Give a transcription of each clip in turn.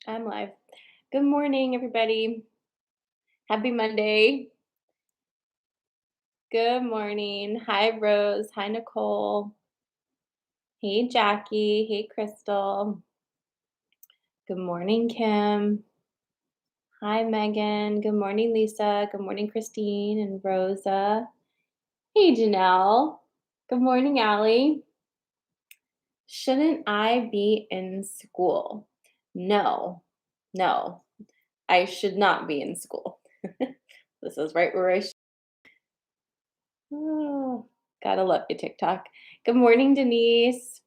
I'm live. Good morning, everybody. Happy Monday. Good morning. Hi, Rose. Hi, Nicole. Hey, Jackie. Hey, Crystal. Good morning, Kim. Hi, Megan. Good morning, Lisa. Good morning, Christine and Rosa. Hey, Janelle. Good morning, Allie. Shouldn't I be in school? No, no, I should not be in school. This is right where I should. Oh, gotta love you, TikTok. Good morning, Denise.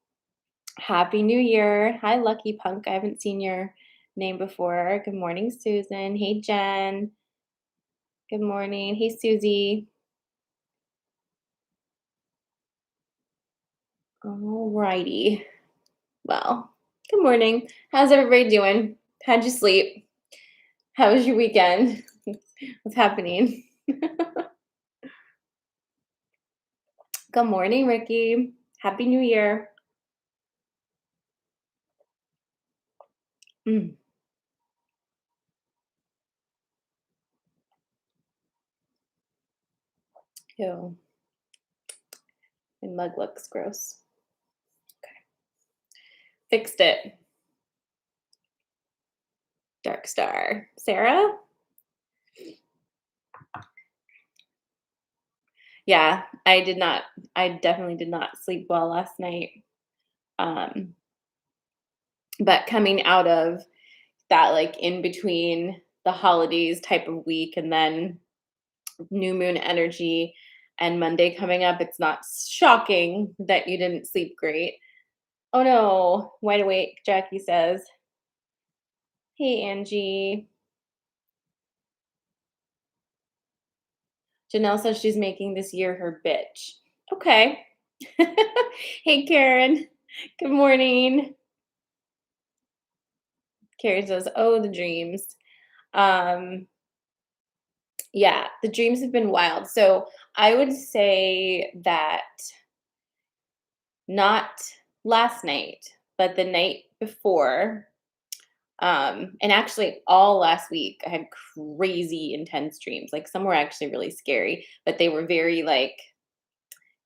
Happy New Year. Hi, Lucky Punk. I haven't seen your name before. Good morning, Susan. Hey, Jen. Good morning. Hey, Susie. All righty. Well, good morning. How's everybody doing? How'd you sleep? How was your weekend? What's happening? Good morning, Ricky. Happy New Year. Mm. Ew. My mug looks gross. Fixed it. Dark Star. Sarah? Yeah, I definitely did not sleep well last night. Um, but coming out of that, like, in between the holidays type of week and then new moon energy and Monday coming up, it's not shocking that you didn't sleep great. Oh no, wide awake, Jackie says. Hey, Angie. Janelle says she's making this year her bitch. Okay. Hey, Karen. Good morning. Karen says, oh, the dreams. Um, yeah, the dreams have been wild. So I would say that not last night, but the night before, and actually all last week, I had crazy intense dreams. Like some were actually really scary, but they were very like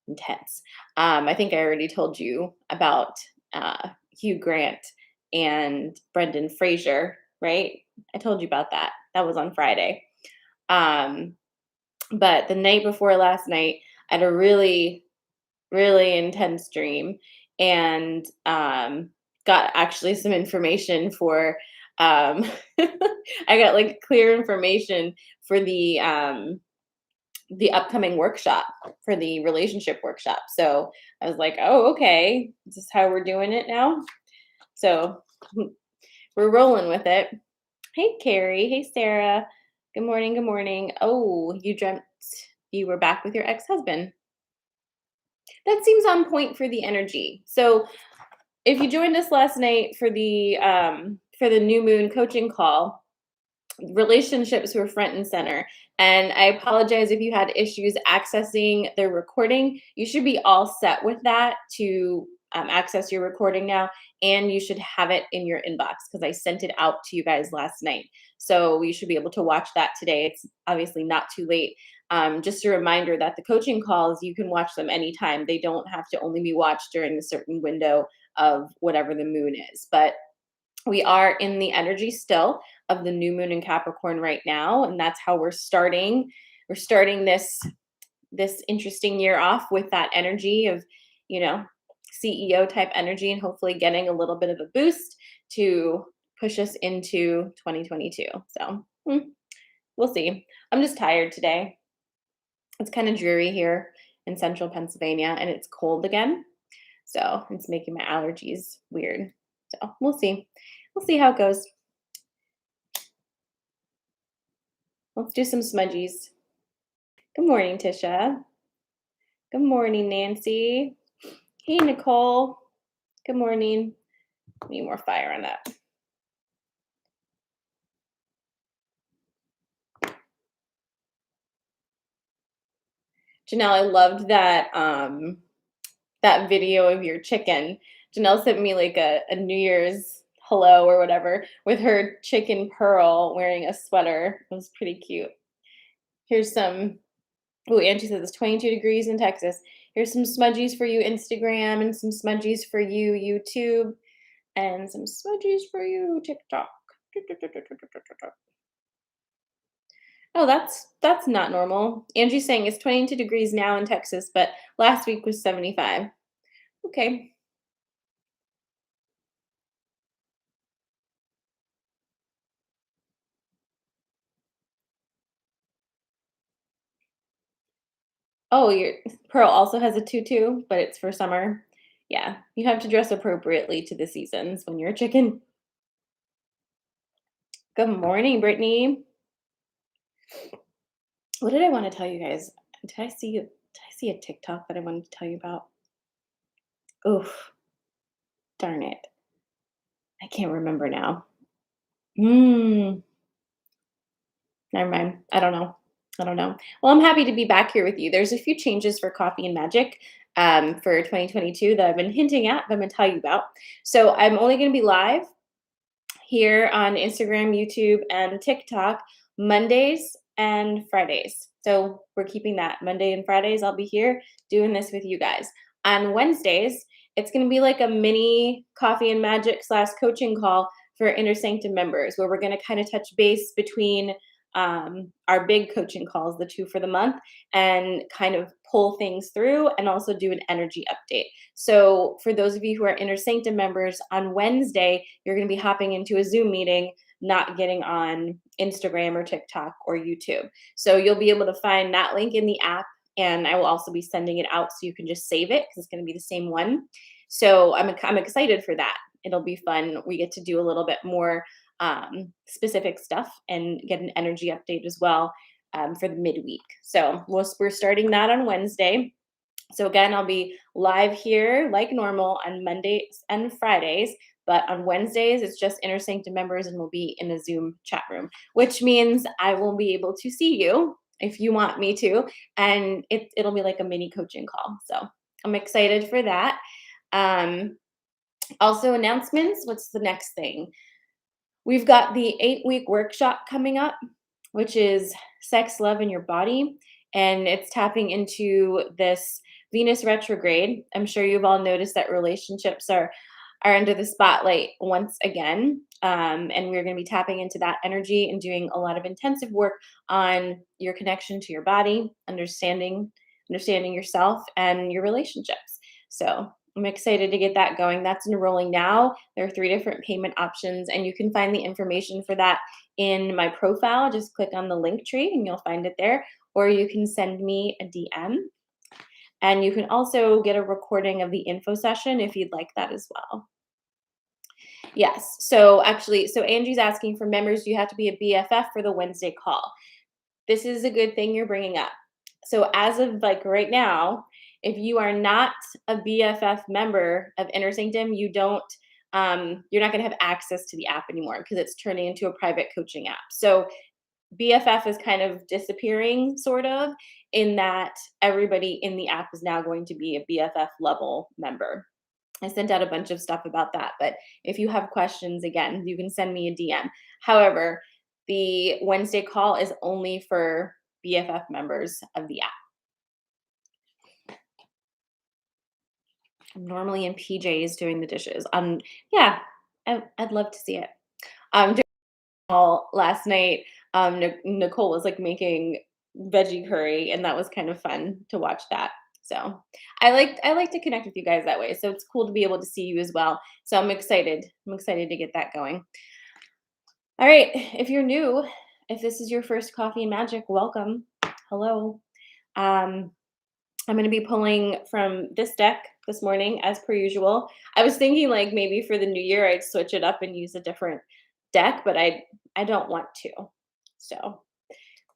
intense. I think I already told you about Hugh Grant and Brendan Fraser, right? I told you about that. That was on Friday. Um, but the night before last night, I had a really, really intense dream and got actually some information for. Um, I got like clear information for the upcoming workshop for the relationship workshop. So I was like, oh, okay, this is how we're doing it now. So we're rolling with it. Hey, Carrie. Hey, Sarah. Good morning. Good morning. Oh, you dreamt you were back with your ex husband. That seems on point for the energy. So if you joined us last night for the new moon coaching call, relationships were front and center. And I apologize if you had issues accessing the recording. You should be all set with that to access your recording now, and you should have it in your inbox because I sent it out to you guys last night. So you should be able to watch that today. It's obviously not too late. Just a reminder that the coaching calls, you can watch them anytime. They don't have to only be watched during a certain window of whatever the moon is. But we are in the energy still of the new moon in Capricorn right now, and that's how we're starting. We're starting this interesting year off with that energy of, you know, CEO type energy, and hopefully getting a little bit of a boost to push us into 2022. So we'll see. I'm just tired today. It's kind of dreary here in central Pennsylvania, and it's cold again. So it's making my allergies weird. So we'll see. We'll see how it goes. Let's do some smudgies. Good morning, Tisha. Good morning, Nancy. Hey, Nicole. Good morning. Need more fire on that. Janelle, I loved that video of your chicken. Janelle sent me like a New Year's pillow or whatever with her chicken Pearl wearing a sweater. It was pretty cute. Here's some. Oh, Angie says it's 22 degrees in Texas. Here's some smudgies for you, Instagram, and some smudgies for you, YouTube, and some smudgies for you, TikTok. Oh, that's not normal. Angie's saying it's 22 degrees now in Texas, but last week was 75. Okay. Oh, your Pearl also has a tutu, but it's for summer. Yeah, you have to dress appropriately to the seasons when you're a chicken. Good morning, Brittany. What did I want to tell you guys? Did I see a TikTok that I wanted to tell you about? Oof, darn it. I can't remember now. Hmm. Never mind. I don't know. I don't know. Well, I'm happy to be back here with you. There's a few changes for Coffee and Magic for 2022 that I've been hinting at, that I'm going to tell you about. So I'm only going to be live here on Instagram, YouTube, and TikTok Mondays and Fridays. So we're keeping that Monday and Fridays. I'll be here doing this with you guys. On Wednesdays, it's going to be like a mini Coffee and Magic / coaching call for Inner Sanctum members, where we're going to kind of touch base between our big coaching calls, the 2 for the month, and kind of pull things through and also do an energy update. So for those of you who are Inner Sanctum members, on Wednesday, you're going to be hopping into a Zoom meeting, not getting on Instagram or TikTok or YouTube. So you'll be able to find that link in the app, and I will also be sending it out so you can just save it because it's going to be the same one. So I'm excited for that. It'll be fun. We get to do a little bit more specific stuff and get an energy update as well for the midweek. So we're starting that on Wednesday. So again, I'll be live here like normal on Mondays and Fridays, but on Wednesdays, it's just Inner Sanctum members and we'll be in a Zoom chat room, which means I will be able to see you if you want me to, and it'll be like a mini coaching call. So I'm excited for that. Also announcements, what's the next thing? We've got the 8-week workshop coming up, which is Sex, Love, and Your Body. And it's tapping into this Venus retrograde. I'm sure you've all noticed that relationships are under the spotlight once again. And we're going to be tapping into that energy and doing a lot of intensive work on your connection to your body, understanding yourself and your relationships. So I'm excited to get that going. That's enrolling now. There are 3 different payment options, and you can find the information for that in my profile. Just click on the link tree and you'll find it there, or you can send me a DM. And you can also get a recording of the info session if you'd like that as well. Yes, so Angie's asking for members, do you have to be a BFF for the Wednesday call? This is a good thing you're bringing up. So as of like right now, if you are not a BFF member of Inner Sanctum, you're not going to have access to the app anymore because it's turning into a private coaching app. So BFF is kind of disappearing, sort of, in that everybody in the app is now going to be a BFF level member. I sent out a bunch of stuff about that, but if you have questions, again, you can send me a DM. However, the Wednesday call is only for BFF members of the app. I'm normally in PJs doing the dishes. Yeah, I'd love to see it. During the call last night, Nicole was like making veggie curry, and that was kind of fun to watch that. So I like to connect with you guys that way. So it's cool to be able to see you as well. So I'm excited. I'm excited to get that going. All right, if you're new, if this is your first Coffee and Magic, welcome. Hello. I'm going to be pulling from this deck this morning, as per usual. I was thinking like maybe for the new year, I'd switch it up and use a different deck, but I don't want to. So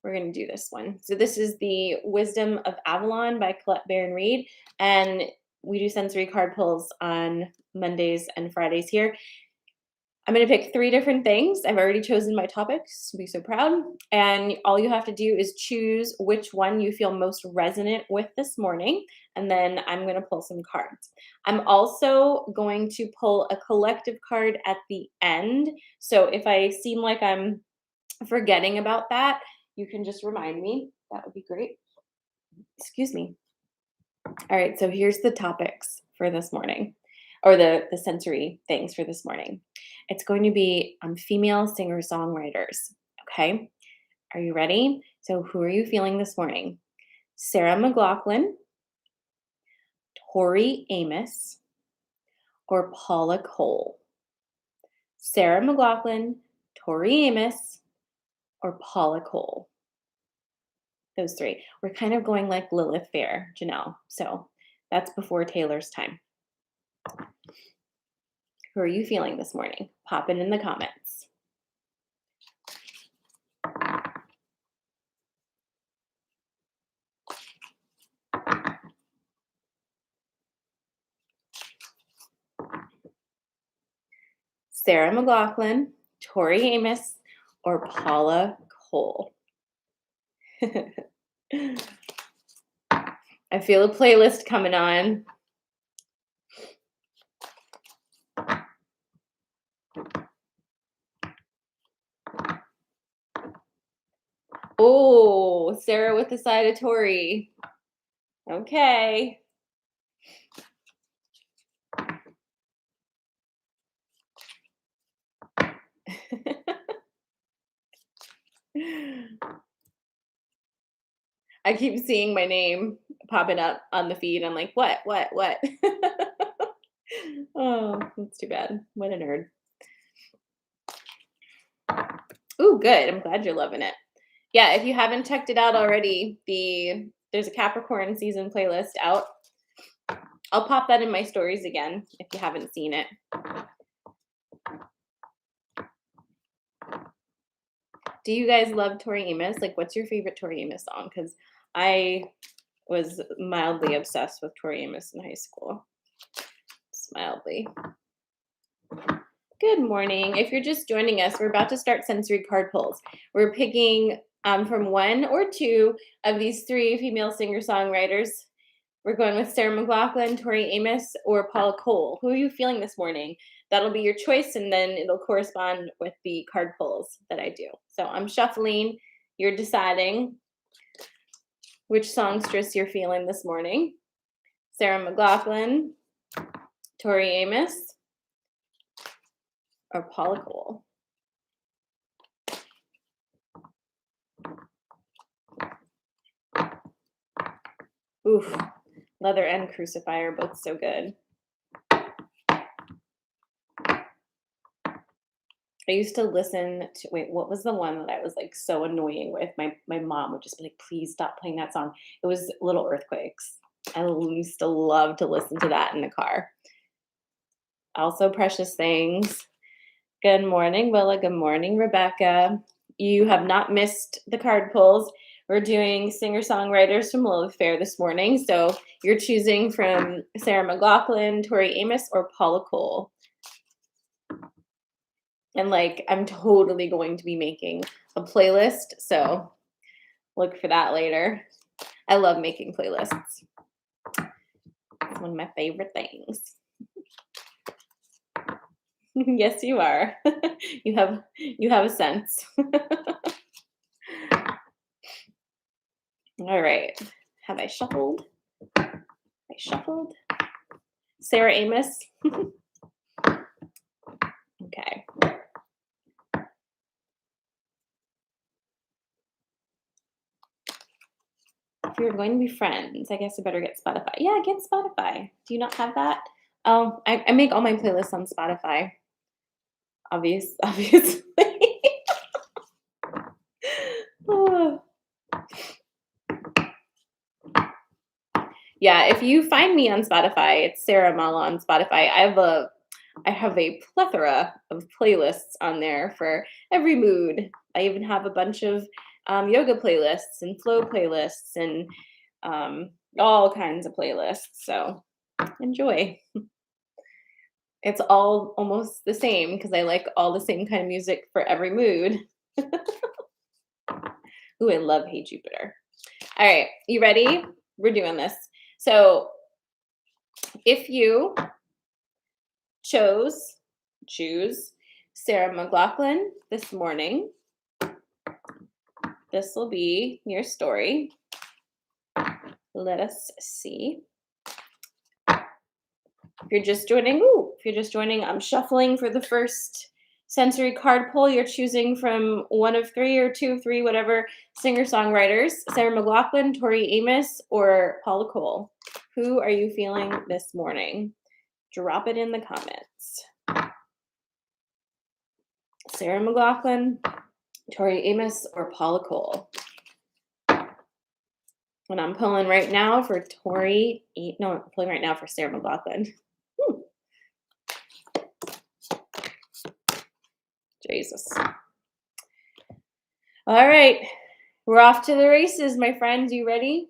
we're going to do this one. So this is the Wisdom of Avalon by Colette Baron Reed. And we do sensory card pulls on Mondays and Fridays here. I'm going to pick 3 different things. I've already chosen my topics. Be so proud. And all you have to do is choose which one you feel most resonant with this morning. And then I'm going to pull some cards. I'm also going to pull a collective card at the end. So if I seem like I'm forgetting about that, you can just remind me. That would be great. Excuse me. All right. So here's the topics for this morning, or the sensory things for this morning. It's going to be female singer-songwriters. Okay. Are you ready? So who are you feeling this morning? Sarah McLachlan, Tori Amos, or Paula Cole? Sarah McLachlan, Tori Amos, or Paula Cole? Those 3. We're kind of going like Lilith Fair, Janelle. So that's before Taylor's time. Who are you feeling this morning? Pop it in the comments. Sarah McLachlan, Tori Amos, or Paula Cole? I feel a playlist coming on. Oh, Sarah with the side of Tori. Okay. I keep seeing my name popping up on the feed. I'm like, what? Oh, that's too bad. What a nerd. Ooh, good. I'm glad you're loving it. Yeah, if you haven't checked it out already, there's a Capricorn season playlist out. I'll pop that in my stories again if you haven't seen it. Do you guys love Tori Amos? Like, what's your favorite Tori Amos song? Because I was mildly obsessed with Tori Amos in high school. Just mildly. Good morning. If you're just joining us, we're about to start sensory card pulls. We're picking from 1 or 2 of these 3 female singer-songwriters. We're going with Sarah McLachlan, Tori Amos, or Paula Cole. Who are you feeling this morning? That'll be your choice, and then it'll correspond with the card pulls that I do. So I'm shuffling. You're deciding which songstress you're feeling this morning. Sarah McLachlan, Tori Amos, or Paula Cole? Oof, Leather and Crucifier, both so good. I used to listen to, wait, what was the one that I was like so annoying with? My mom would just be like, please stop playing that song. It was Little Earthquakes. I used to love to listen to that in the car. Also, Precious Things. Good morning, Willa. Good morning, Rebecca. You have not missed the card pulls. We're doing singer-songwriters from Lilith Fair this morning. So you're choosing from Sarah McLachlan, Tori Amos, or Paula Cole. And like, I'm totally going to be making a playlist. So look for that later. I love making playlists. It's one of my favorite things. Yes, you are. You have a sense. All right. Have I shuffled? I shuffled. Sarah Amos. Okay. If you're going to be friends, I guess I better get Spotify. Yeah, get Spotify. Do you not have that? Oh, I make all my playlists on Spotify. Obviously. Oh. Yeah, if you find me on Spotify, it's Sarah Mala on Spotify. I have a plethora of playlists on there for every mood. I even have a bunch of yoga playlists and flow playlists and all kinds of playlists. So enjoy. It's all almost the same because I like all the same kind of music for every mood. Ooh, I love Hey Jupiter. All right, you ready? We're doing this. So if you choose Sarah McLachlan this morning, this will be your story. Let us see. If you're just joining, I'm shuffling for the first sensory card pull. You're choosing from one of three or two of three, whatever singer-songwriters, Sarah McLachlan, Tori Amos, or Paula Cole. Who are you feeling this morning? Drop it in the comments. Sarah McLachlan, Tori Amos, or Paula Cole. And I'm pulling right now for I'm pulling right now for Sarah McLachlan. Jesus. All right. We're off to the races, my friends. You ready?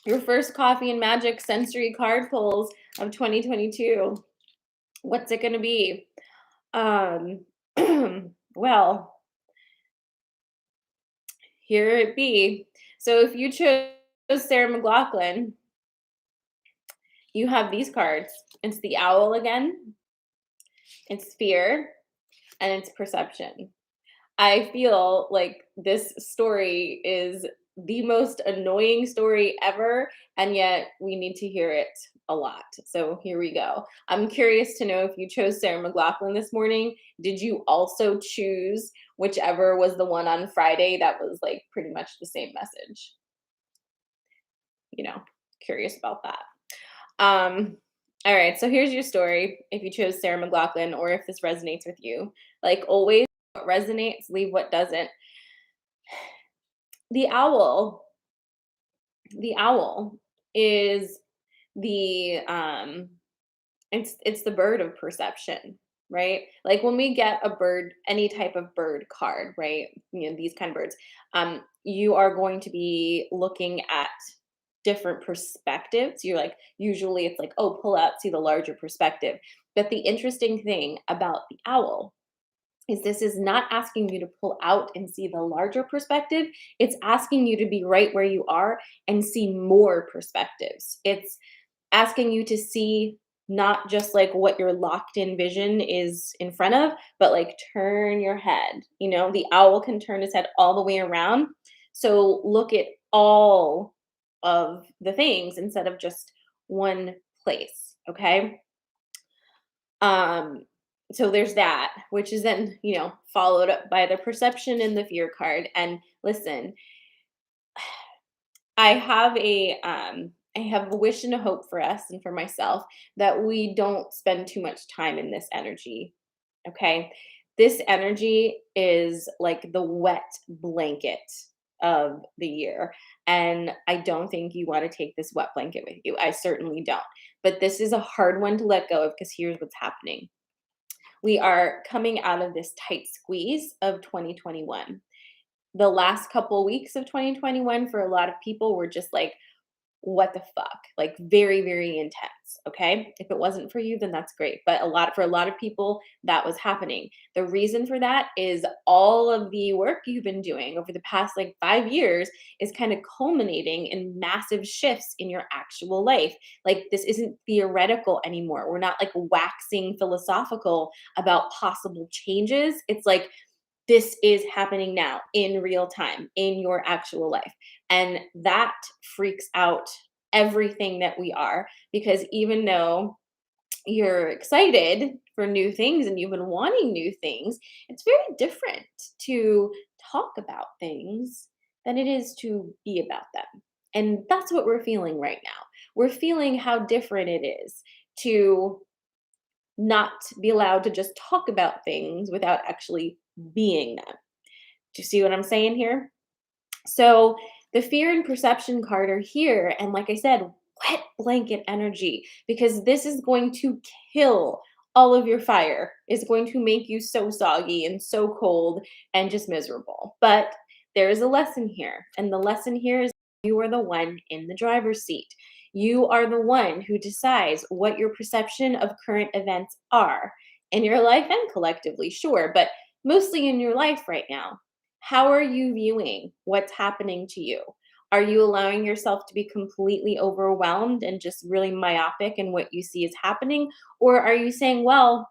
Your first Coffee and Magic sensory card pulls of 2022. What's it going to be? Well, here it be. So if you chose Sarah McLachlan, you have these cards. It's the owl again. It's fear, and it's perception. I feel like this story is the most annoying story ever, and yet we need to hear it a lot. So here we go. I'm curious to know if you chose Sarah McLachlan this morning. Did you also choose whichever was the one on Friday that was like pretty much the same message? Curious about that. All right, so here's your story if you chose Sarah McLachlan or if this resonates with you. Like always, what resonates, leave what doesn't. The owl is the it's the bird of perception, right? Like when we get a bird, any type of bird card, right? These kind of birds, you are going to be looking at different perspectives. You're like, usually it's like, oh, pull out, see the larger perspective. But the interesting thing about the owl is this is not asking you to pull out and see the larger perspective. It's asking you to be right where you are and see more perspectives. It's asking you to see not just like what your locked in vision is in front of, but like turn your head. The owl can turn his head all the way around. So look at all of the things instead of just one place. Okay. So there's that, which is then, followed up by the perception and the fear card. And listen, I have a wish and a hope for us and for myself that we don't spend too much time in this energy. Okay. This energy is like the wet blanket of the year. And I don't think you want to take this wet blanket with you. I certainly don't. But this is a hard one to let go of because here's what's happening. We are coming out of this tight squeeze of 2021. The last couple weeks of 2021 for a lot of people were just like, what the fuck? Like very, very intense. Okay. If it wasn't for you, then that's great. But for a lot of people, that was happening. The reason for that is all of the work you've been doing over the past like 5 years is kind of culminating in massive shifts in your actual life. Like this isn't theoretical anymore. We're not like waxing philosophical about possible changes. It's like, this is happening now in real time in your actual life. And that freaks out everything that we are, because even though you're excited for new things and you've been wanting new things, it's very different to talk about things than it is to be about them. And that's what we're feeling right now. We're feeling how different it is to not be allowed to just talk about things without actually being them. Do you see what I'm saying here? So the fear and perception card are here. And like I said, wet blanket energy, because this is going to kill all of your fire. It's going to make you so soggy and so cold and just miserable. But there is a lesson here. And the lesson here is You are the one in the driver's seat. You are the one who decides what your perception of current events are in your life and collectively, sure, but mostly in your life right now. How are you viewing what's happening to you? Are you allowing yourself to be completely overwhelmed and just really myopic in what you see is happening? Or are you saying, well,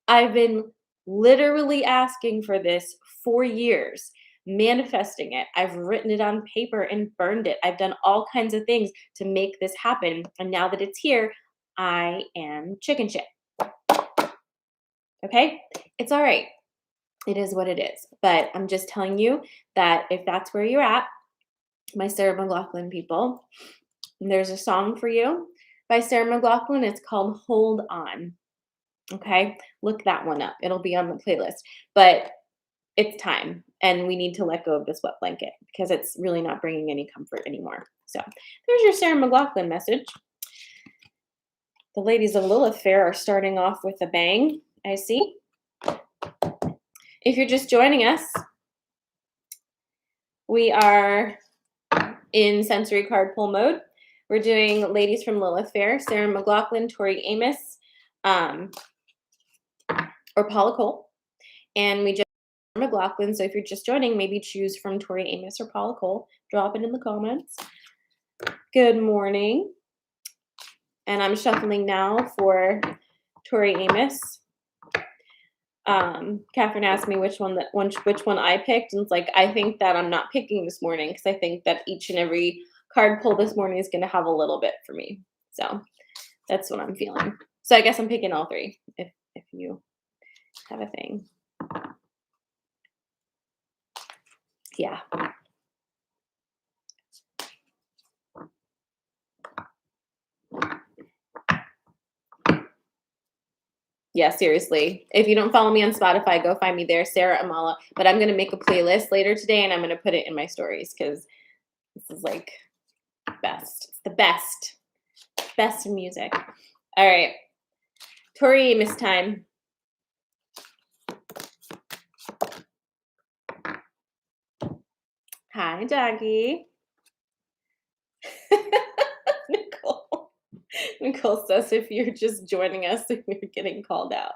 I've been literally asking for this for years, manifesting it. I've written it on paper and burned it. I've done all kinds of things to make this happen. And now that it's here, I am chicken shit. Okay? It's all right. It is what it is. But I'm just telling you that if that's where you're at, my Sarah McLachlan people, there's a song for you by Sarah McLachlan. It's called Hold On. Okay? Look that one up. It'll be on the playlist. But it's time, and we need to let go of this wet blanket because it's really not bringing any comfort anymore. So there's your Sarah McLachlan message. The ladies of Lilith Fair are starting off with a bang, I see. If you're just joining us, we are in sensory card pull mode. We're doing ladies from Lilith Fair, Sarah McLachlan, Tori Amos, or Paula Cole. And we just McLachlan. So if you're just joining, maybe choose from Tori Amos or Paula Cole. Drop it in the comments. Good morning. And I'm shuffling now for Tori Amos. Catherine asked me which one I picked, and it's like I think that I'm not picking this morning because I think that each and every card pull this morning is going to have a little bit for me. So that's what I'm feeling. So I guess I'm picking all three if you have a thing. Yeah. Yeah, seriously. If you don't follow me on Spotify, go find me there, Sarah Amala. But I'm going to make a playlist later today, and I'm going to put it in my stories because this is like best. It's the best. Best in music. All right. Tori Amos time. Hi, doggy. Nicole says if you're just joining us and you're getting called out.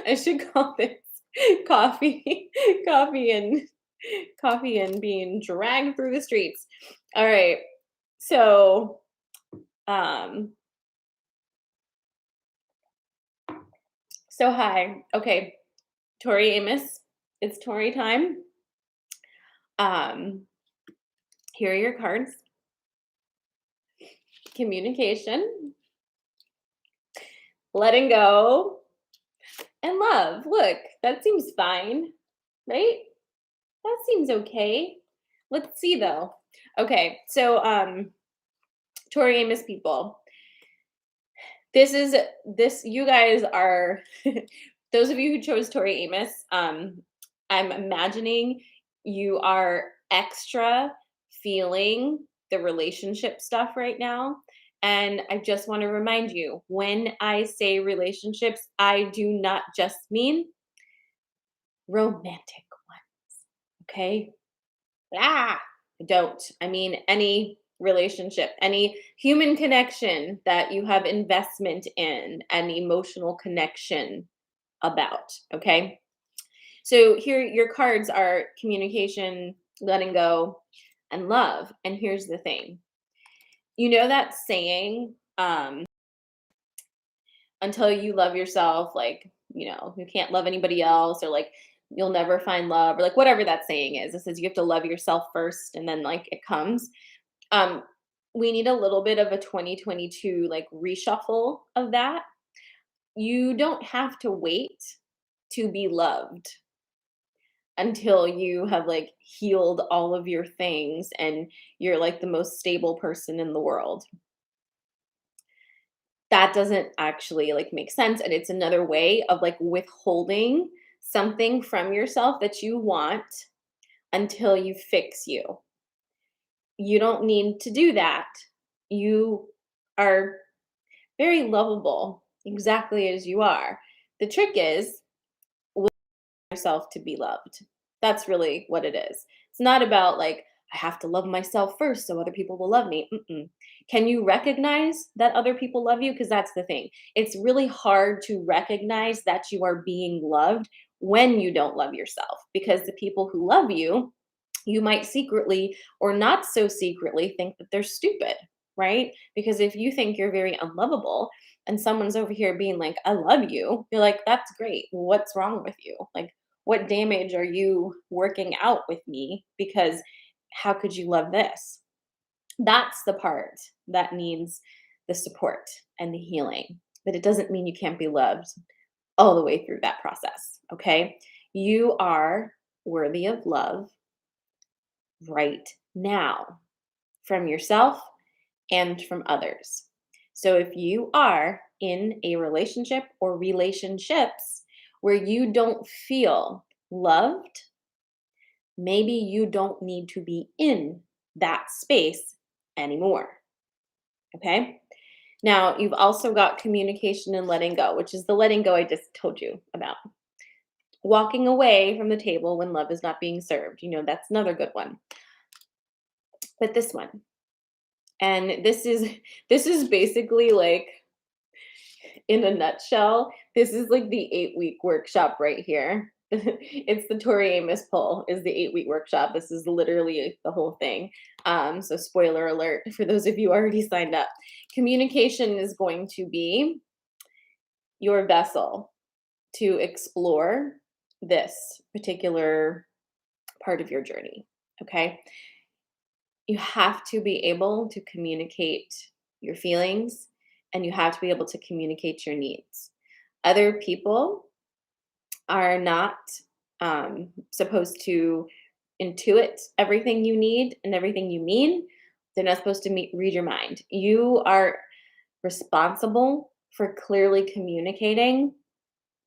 I should call this coffee and being dragged through the streets. All right. So hi. Okay. Tori Amos. It's Tori time. Here are your cards. Communication, letting go, and love. Look, that seems fine, right? That seems okay. Let's see though. Okay, so Tori Amos people. You guys are those of you who chose Tori Amos, I'm imagining you are extra feeling the relationship stuff right now. And I just want to remind you, when I say relationships, I do not just mean romantic ones. Okay? I don't. I mean any relationship, any human connection that you have investment in, an emotional connection about. Okay? So here your cards are communication, letting go, and love. And here's the thing. You know that saying, until you love yourself, like, you can't love anybody else, or like you'll never find love, or like whatever that saying is. It says you have to love yourself first and then like it comes. We need a little bit of a 2022 like reshuffle of that. You don't have to wait to be loved until you have like healed all of your things and you're like the most stable person in the world. That doesn't actually like make sense, and it's another way of like withholding something from yourself that you want until you fix you. You don't need to do that. You are very lovable exactly as you are. The trick is yourself to be loved. That's really what it is. It's not about like I have to love myself first so other people will love me. Mm-mm. Can you recognize that other people love you? Because that's the thing. It's really hard to recognize that you are being loved when you don't love yourself, because the people who love you might secretly or not so secretly think that they're stupid, right? Because if you think you're very unlovable and someone's over here being like, I love you, you're like, that's great. What's wrong with you? Like, what damage are you working out with me? Because how could you love this? That's the part that needs the support and the healing. But it doesn't mean you can't be loved all the way through that process. Okay. You are worthy of love right now from yourself and from others. So if you are in a relationship or relationships where you don't feel loved, maybe you don't need to be in that space anymore. Okay. Now, you've also got communication and letting go, which is the letting go I just told you about. Walking away from the table when love is not being served. That's another good one. But this one, and this is basically like, in a nutshell, this is like the 8-week workshop right here. It's the Tori Amos poll is the 8-week workshop. This is literally the whole thing. So spoiler alert for those of you already signed up. Communication is going to be your vessel to explore this particular part of your journey. Okay. You have to be able to communicate your feelings, and you have to be able to communicate your needs. Other people are not supposed to intuit everything you need and everything you mean. They're not supposed to read your mind. You are responsible for clearly communicating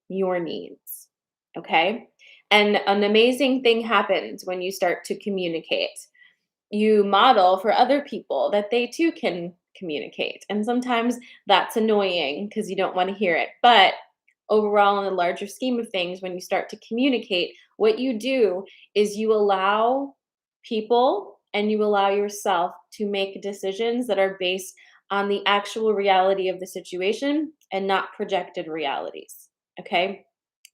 your needs. Okay. And an amazing thing happens when you start to communicate. You model for other people that they too can communicate. And sometimes that's annoying because you don't want to hear it. But overall, in the larger scheme of things, when you start to communicate, what you do is you allow people and you allow yourself to make decisions that are based on the actual reality of the situation and not projected realities. Okay.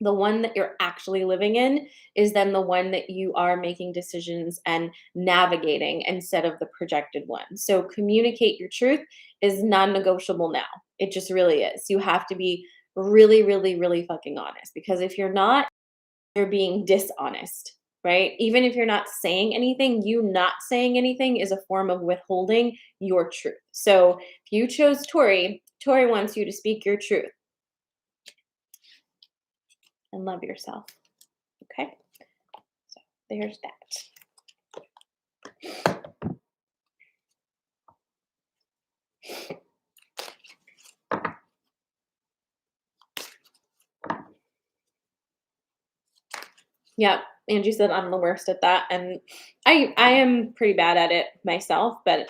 The one that you're actually living in is then the one that you are making decisions and navigating instead of the projected one. So communicate your truth is non-negotiable now. It just really is. You have to be really, really, really fucking honest, because if you're not, you're being dishonest, right? Even if you're not saying anything, you not saying anything is a form of withholding your truth. So if you chose Tori, Tori wants you to speak your truth and love yourself. Okay? So there's that. Yeah, Angie said I'm the worst at that, and I am pretty bad at it myself, but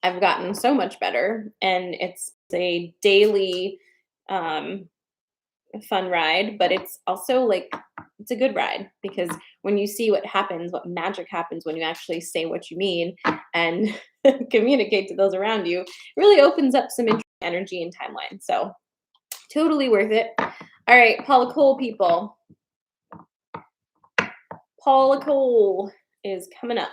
I've gotten so much better, and it's a daily fun ride, but it's also like it's a good ride, because when you see what happens, what magic happens when you actually say what you mean and communicate to those around you, it really opens up some energy and timeline. So totally worth it. All right, Paula Cole people. Paula Cole is coming up.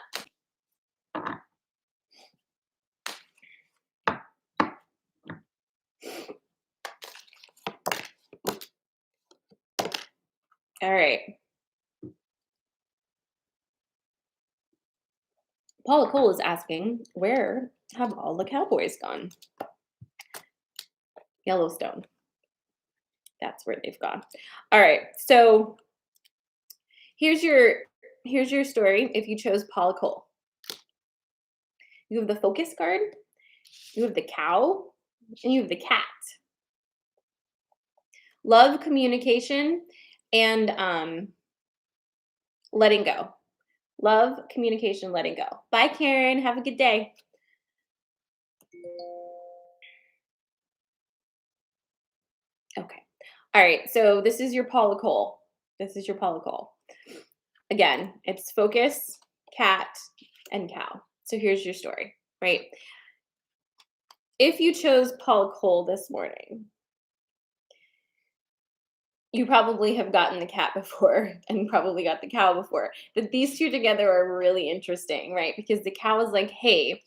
All right. Paula Cole is asking, where have all the cowboys gone? Yellowstone. That's where they've gone. All right. So here's your story if you chose Paula Cole. You have the focus card, you have the cow, and you have the cat. Love, communication, and letting go. Love, communication, letting go. Bye, Karen. Have a good day. Okay. All right. So this is your Paula Cole. This is your Paula Cole. Again, it's focus, cat, and cow. So here's your story, right? If you chose Paul Cole this morning, you probably have gotten the cat before and probably got the cow before. But these two together are really interesting, right? Because the cow is like, hey,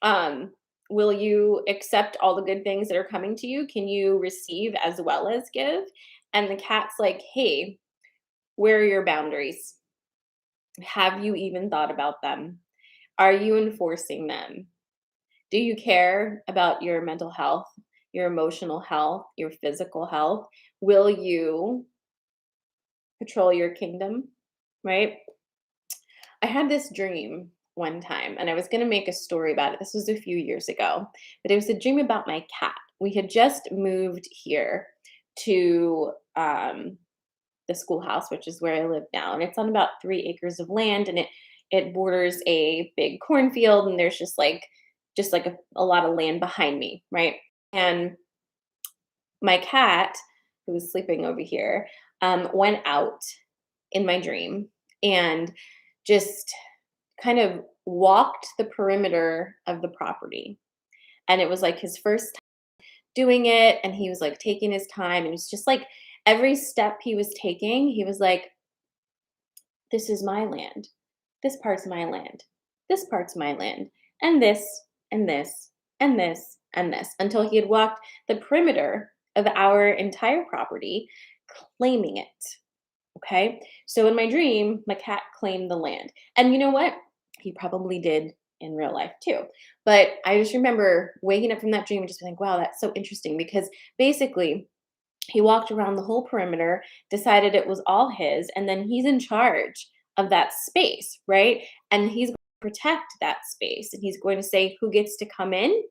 um, will you accept all the good things that are coming to you? Can you receive as well as give? And the cat's like, hey, where are your boundaries? Have you even thought about them? Are you enforcing them? Do you care about your mental health, your emotional health, your physical health? Will you patrol your kingdom? Right? I had this dream one time and I was going to make a story about it. This was a few years ago, but it was a dream about my cat. We had just moved here to the schoolhouse, which is where I live now, and it's on about 3 acres of land, and it borders a big cornfield, and there's just like a lot of land behind me, right? And my cat, who was sleeping over here, went out in my dream and just kind of walked the perimeter of the property. And it was like his first time doing it. And he was like taking his time. And it was just like every step he was taking, he was like, this is my land. This part's my land. This part's my land. And this, and this, and this, and this, until he had walked the perimeter of our entire property, claiming it. Okay. So in my dream, my cat claimed the land. And you know what? He probably did in real life too. But I just remember waking up from that dream and just being like, wow, that's so interesting because basically he walked around the whole perimeter, decided it was all his, and then he's in charge of that space, right? And he's going to protect that space and he's going to say who gets to come in.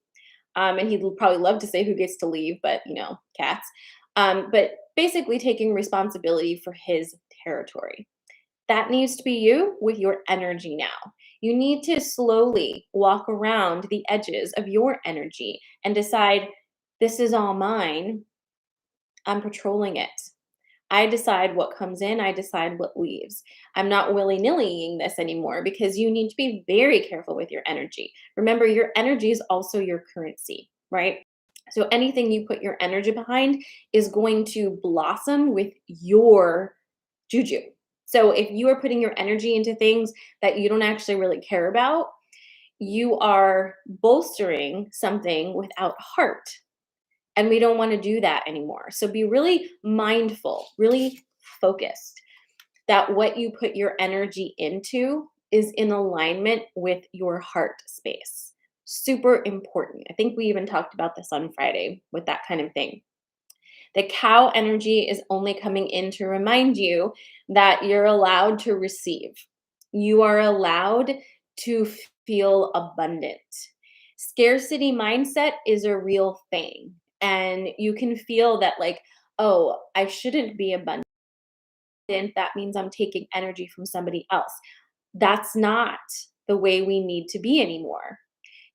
And he'd probably love to say who gets to leave, but cats. But basically taking responsibility for his territory. That needs to be you with your energy now. You need to slowly walk around the edges of your energy and decide this is all mine. I'm patrolling it. I decide what comes in, I decide what leaves. I'm not willy-nillying this anymore because you need to be very careful with your energy. Remember, your energy is also your currency, right? So anything you put your energy behind is going to blossom with your juju. So if you are putting your energy into things that you don't actually really care about, you are bolstering something without heart. And we don't want to do that anymore. So be really mindful, really focused that what you put your energy into is in alignment with your heart space. Super important. I think we even talked about this on Friday with that kind of thing. The cow energy is only coming in to remind you that you're allowed to receive. You are allowed to feel abundant. Scarcity mindset is a real thing. And you can feel that, like, oh, I shouldn't be abundant. That means I'm taking energy from somebody else. That's not the way we need to be anymore.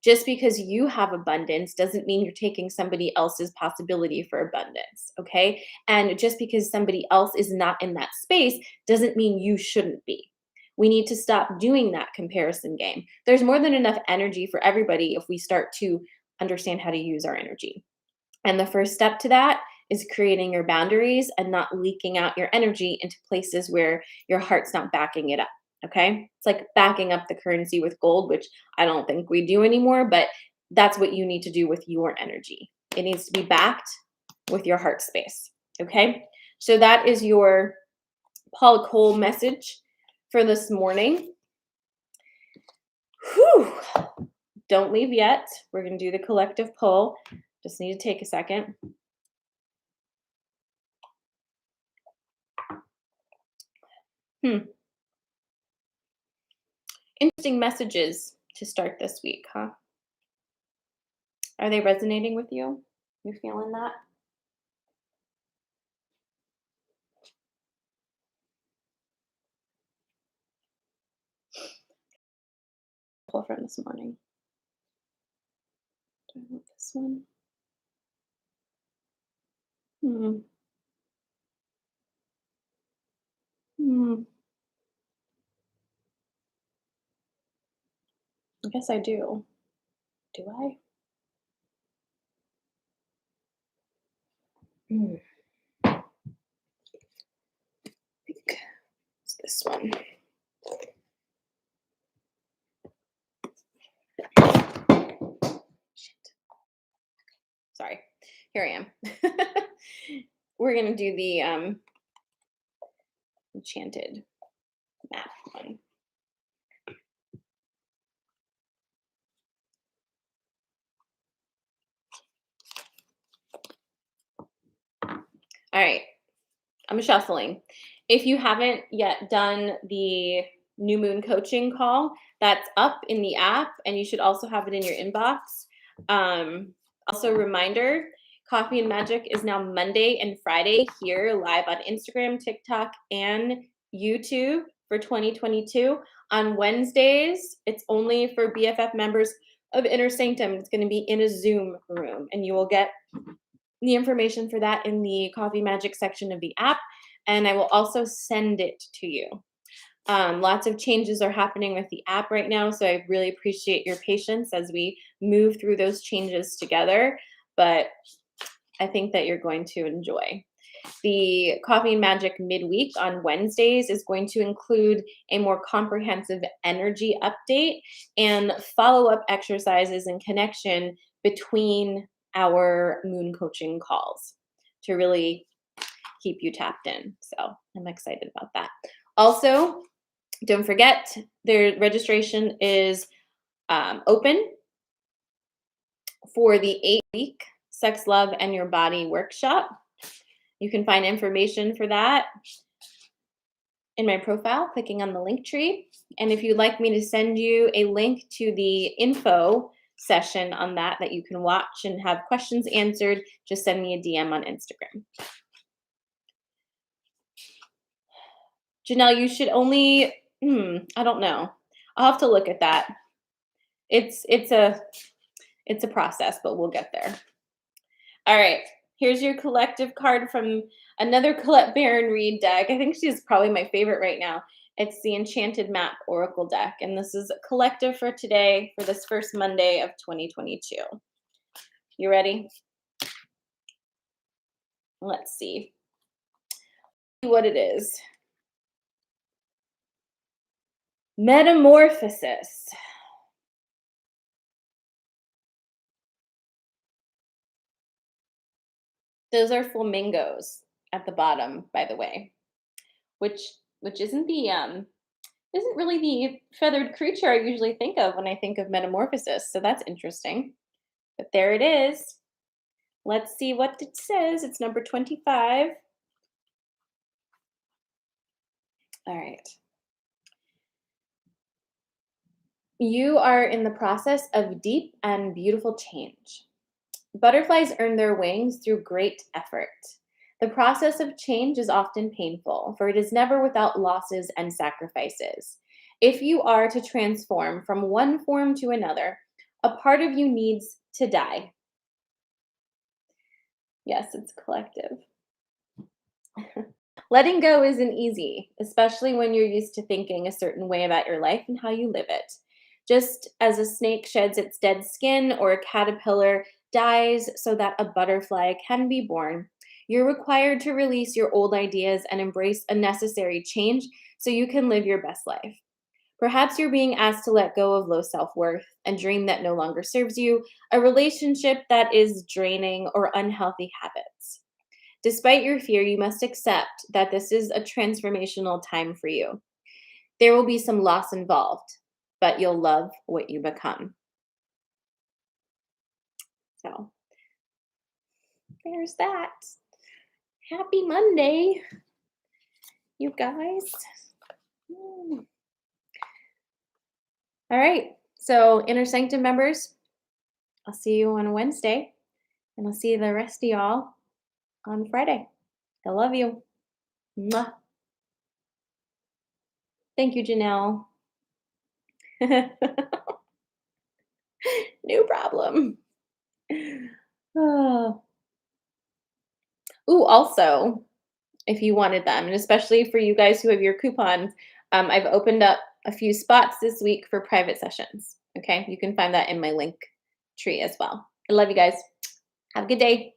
Just because you have abundance doesn't mean you're taking somebody else's possibility for abundance, okay? And just because somebody else is not in that space doesn't mean you shouldn't be. We need to stop doing that comparison game. There's more than enough energy for everybody if we start to understand how to use our energy. And the first step to that is creating your boundaries and not leaking out your energy into places where your heart's not backing it up. Okay. It's like backing up the currency with gold, which I don't think we do anymore, but that's what you need to do with your energy. It needs to be backed with your heart space. Okay. So that is your Paul Cole message for this morning. Whew. Don't leave yet. We're going to do the collective pull. Just need to take a second. Interesting messages to start this week, huh? Are they resonating with you? You feeling that? Pull from this morning. Do I want this one? Hmm. Hmm. I guess I do. Do I? Hmm, I think it's this one. Shit. Sorry. Here I am. We're gonna do the Enchanted map one. All right. I'm shuffling. If you haven't yet done the new moon coaching call, that's up in the app, and you should also have it in your inbox. Also, a reminder, Coffee and Magic is now Monday and Friday here live on Instagram, TikTok, and YouTube for 2022. On Wednesdays, it's only for BFF members of Inner Sanctum. It's going to be in a Zoom room, and you will get the information for that in the Coffee Magic section of the app, and I will also send it to you. Lots of changes are happening with the app right now, so I really appreciate your patience as we move through those changes together, but I think that you're going to enjoy. The Coffee and Magic midweek on Wednesdays is going to include a more comprehensive energy update and follow-up exercises and connection between our moon coaching calls to really keep you tapped in. So I'm excited about that. Also, don't forget, their registration is open for the 8-week Sex, Love, and Your Body workshop. You can find information for that in my profile, clicking on the link tree. And if you'd like me to send you a link to the info session on that you can watch and have questions answered, just send me a DM on Instagram. Janelle, you should only, I don't know. I'll have to look at that. It's a process, but we'll get there. All right. Here's your collective card from another Colette Baron Reed deck. I think she's probably my favorite right now. It's the Enchanted Map Oracle deck, and this is collective for today for this first Monday of 2022. You ready? Let's see what it is. Metamorphosis. Those are flamingos at the bottom, by the way, which isn't the isn't really the feathered creature I usually think of when I think of metamorphosis. So that's interesting. But there it is. Let's see what it says. It's number 25. All right. You are in the process of deep and beautiful change. Butterflies earn their wings through great effort. The process of change is often painful, for it is never without losses and sacrifices. If you are to transform from one form to another, a part of you needs to die. Yes, it's collective. Letting go isn't easy, especially when you're used to thinking a certain way about your life and how you live it. Just as a snake sheds its dead skin or a caterpillar dies so that a butterfly can be born, you're required to release your old ideas and embrace a necessary change so you can live your best life. Perhaps you're being asked to let go of low self-worth, a dream that no longer serves you, a relationship that is draining, or unhealthy habits. Despite your fear, you must accept that this is a transformational time for you. There will be some loss involved, but you'll love what you become. So there's that. Happy Monday, you guys. All right. So Inner Sanctum members, I'll see you on Wednesday, and I'll see the rest of y'all on Friday. I love you. Mwah. Thank you, Janelle. No problem. Oh. Ooh, also, if you wanted them, and especially for you guys who have your coupons, I've opened up a few spots this week for private sessions. Okay, you can find that in my link tree as well. I love you guys. Have a good day.